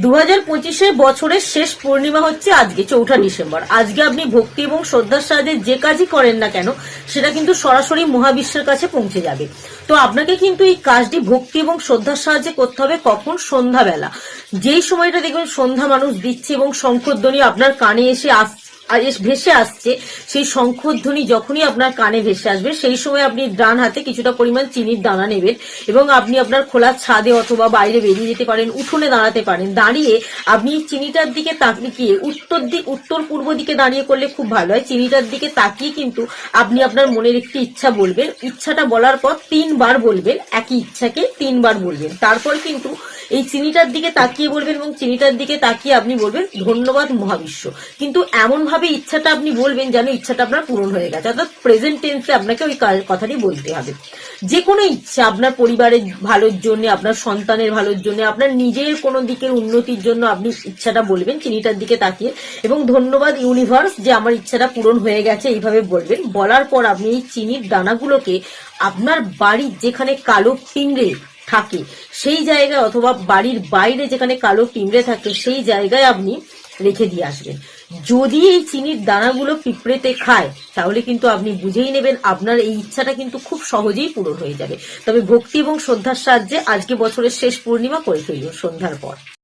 2025 বছরের শেষ পূর্ণিমা হচ্ছে আজকে 4 ডিসেম্বর। আজকে আপনি ভক্তি এবং শ্রদ্ধার সাহায্যে যে কাজই করেন না কেন সেটা কিন্তু সরাসরি মহাবিশ্বের কাছে পৌঁছে যাবে। তো আপনাকে কিন্তু এই কাজটি ভক্তি এবং শ্রদ্ধার সাহায্যে করতে হবে। কখন? সন্ধ্যাবেলা। যেই সময়টা দেখবেন সন্ধ্যা মানুষ দিচ্ছে এবং শঙ্খধ্বনি আপনার কানে এসে ভেসে আসছে, সেই শঙ্খধ্বনি যখনই আপনার কানে ভেসে আসবে সেই সময় আপনি ডান হাতে কিছুটা পরিমাণ চিনির দানা নেবেন এবং আপনি আপনার খোলা ছাদে অথবা বাইরে বেরিয়ে যেতে পারেন, উঠোনে দাঁড়াতে পারেন। দাঁড়িয়ে আপনি চিনিটার দিকে তাকিয়ে উত্তর পূর্ব দিকে দাঁড়িয়ে করলে খুব ভালো হয়। চিনিটার দিকে তাকিয়ে কিন্তু আপনি আপনার মনের একটি ইচ্ছা বলবেন। ইচ্ছাটা বলার পর 3 বার বলবেন, একই ইচ্ছাকে 3 বার বলবেন। তারপর কিন্তু এই চিনিটার দিকে তাকিয়ে বলবেন এবং চিনিটার দিকে তাকিয়ে আপনি বলবেন ধন্যবাদ মহাবিশ্ব। কিন্তু এমন ভাবে ইচ্ছাটা আপনি বলবেন যেন ইচ্ছাটা আপনার পূরণ হয়ে গেছে, অর্থাৎ প্রেজেন্ট টেন্সে আপনাকে ওই কথাটি বলতে হবে। যে কোনো ইচ্ছা, আপনার পরিবারের ভালোর জন্য, আপনার সন্তানের ভালোর জন্য, আপনার নিজের কোনো দিকের উন্নতির জন্য আপনি ইচ্ছাটা বলবেন চিনিটার দিকে তাকিয়ে এবং ধন্যবাদ ইউনিভার্স যে আমার ইচ্ছাটা পূরণ হয়ে গেছে, এইভাবে বলবেন। বলার পর আপনি এই চিনির দানাগুলোকে আপনার বাড়ির যেখানে কালো পিঁমড়ে থাকে সেই জায়গায় অথবা বাড়ির বাইরে যেখানে কালো পিঁমড়ে থাকে সেই জায়গায় আপনি রেখে দিয়ে আসবেন। যদি এই চিনির দানাগুলো পিঁপড়েতে খায় তাহলে কিন্তু আপনি বুঝেই নেবেন আপনার এই ইচ্ছাটা কিন্তু খুব সহজেই পূরণ হয়ে যাবে। তবে ভক্তি এবং শ্রদ্ধার সাহায্যে আজকে বছরের শেষ পূর্ণিমা করে ফেলুন সন্ধ্যার পর।